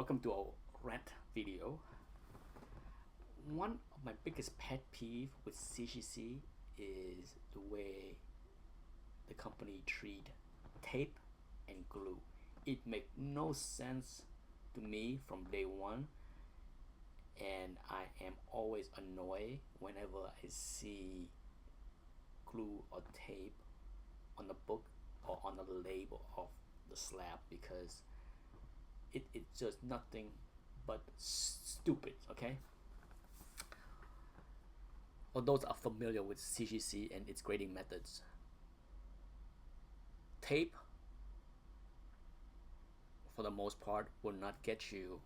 Welcome to our rant video. One of my biggest pet peeve with CGC is the way the company treat tape and glue. It makes no sense to me from day one, and I am always annoyed whenever I see glue or tape on the book or on the label of the slab because it's just nothing but stupid. Okay, for those are familiar with CGC and its grading methods, tape for the most part will not get you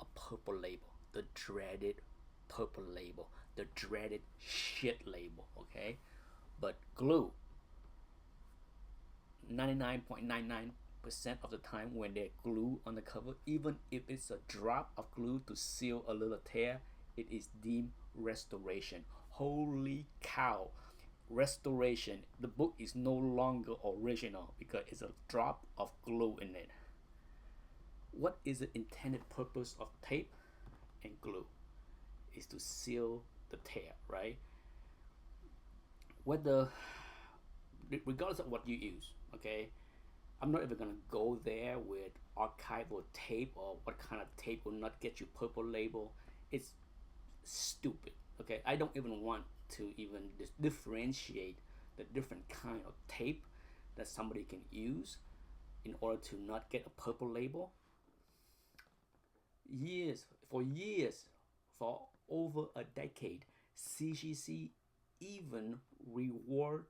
a purple label, the dreaded purple label, the dreaded shit label. Okay, but glue, 99.99% of the time when they glue on the cover, even if it's a drop of glue to seal a little tear, it is deemed restoration. Holy cow, restoration. The book is no longer original because it's a drop of glue in it. What is the intended purpose of tape and glue? Is to seal the tear, right? Whether, regardless of what you use, okay, I'm not even gonna go there with archival tape or what kind of tape will not get you purple label. It's stupid. Okay, I don't even want to even differentiate the different kind of tape that somebody can use in order to not get a purple label. Years, for over a decade, CGC even reward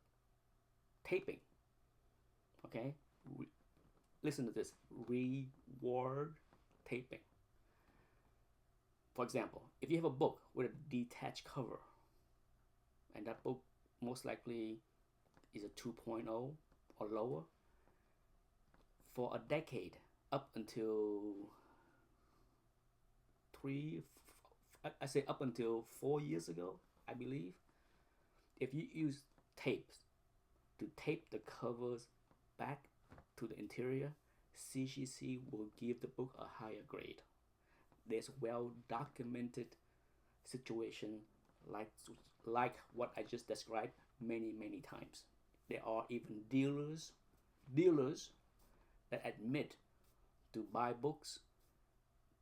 taping. Okay, listen to this: reward taping. For example, if you have a book with a detached cover, and that book most likely is a 2.0 or lower, for a decade, up until up until 4 years ago, I believe, if you use tapes to tape the covers back to the interior, CGC will give the book a higher grade. There's well documented situation like what I just described many times. There are even dealers that admit to buy books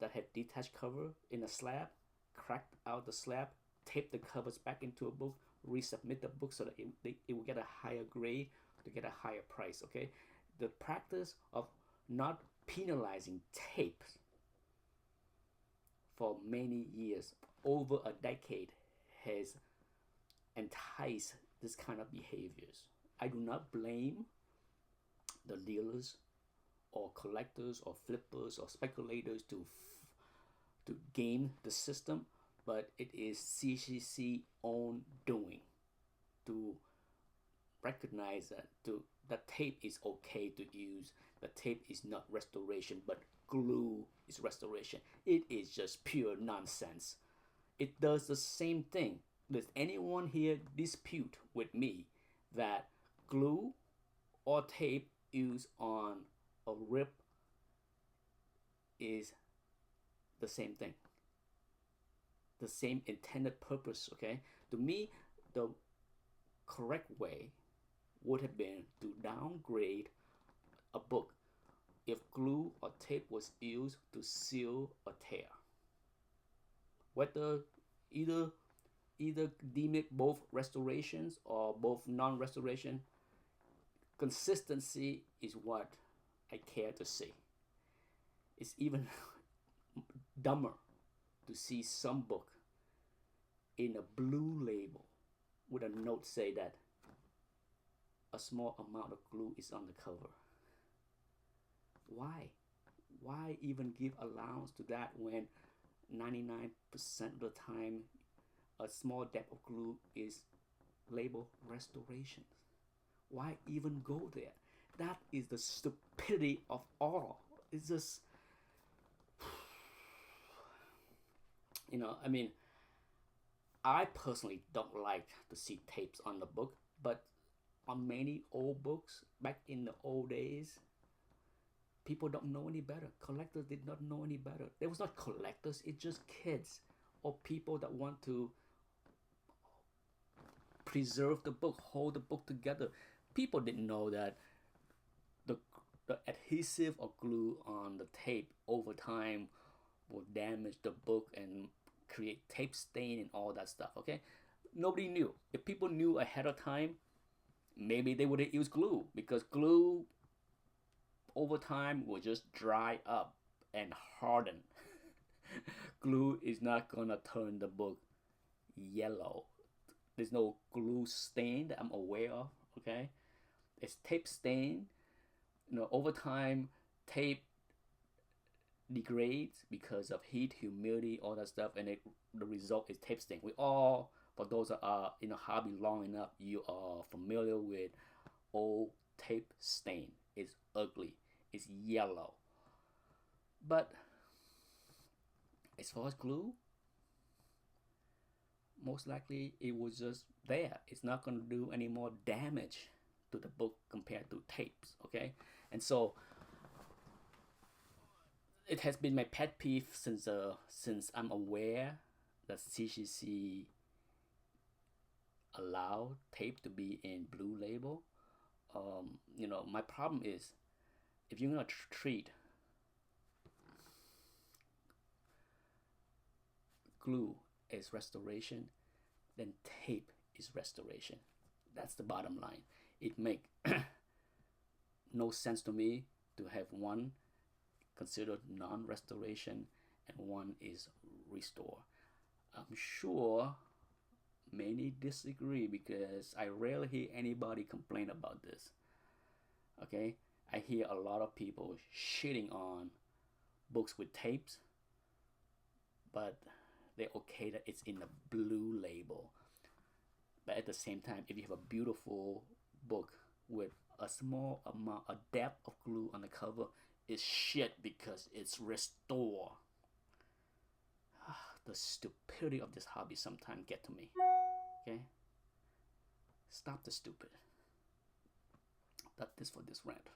that have detached cover in a slab, crack out the slab, tape the covers back into a book, resubmit the book so that it will get a higher grade to get a higher price. Okay, the practice of not penalizing tapes for many years, over a decade, has enticed this kind of behaviors. I do not blame the dealers or collectors or flippers or speculators to game the system, but it is CGC own doing to recognize that tape is okay to use. The tape is not restoration, but glue is restoration. It is just pure nonsense. It does the same thing. Does anyone here dispute with me that glue or tape used on a rip is the same thing? The same intended purpose, okay? To me, the correct way would have been to downgrade a book if glue or tape was used to seal a tear. Whether either deem it both restorations or both non-restoration, consistency is what I care to see. It's even dumber to see some book in a blue label with a note say that a small amount of glue is on the cover. Why even give allowance to that when 99% of the time a small dab of glue is labeled restoration? Why even go there? That is the stupidity of all. It's just, I mean, I personally don't like to see tapes on the book, but on many old books back in the old days, People don't know any better. Collectors did not know any better. There was not collectors. It's just kids or people that want to preserve the book, hold the book together. People didn't know that the the adhesive or glue on the tape over time will damage the book and create tape stain and all that stuff. Okay, nobody knew. If people knew ahead of time, maybe they would have used glue, because glue over time will just dry up and harden. Glue is not gonna turn the book yellow. There's no glue stain that I'm aware of. Okay, it's tape stain. Over time, tape degrades because of heat, humidity, all that stuff, and the result is tape stain. We all, for those that are in a hobby long enough, you are familiar with old tape stain. It's ugly. It's yellow. But as far as glue, most likely it was just there. It's not going to do any more damage to the book compared to tapes. Okay, and so it has been my pet peeve since I'm aware that CGC allow tape to be in blue label. My problem is, if you're gonna treat glue as restoration, then tape is restoration. That's the bottom line. It make no sense to me to have one considered non-restoration and one is restore. I'm sure many disagree because I rarely hear anybody complain about this. Okay, I hear a lot of people shitting on books with tapes, but they're okay that it's in the blue label. But at the same time, if you have a beautiful book with a small amount, a dab of glue on the cover, it's shit because it's restore. The stupidity of this hobby sometimes get to me. Okay? Stop the stupid. That's this for this rant.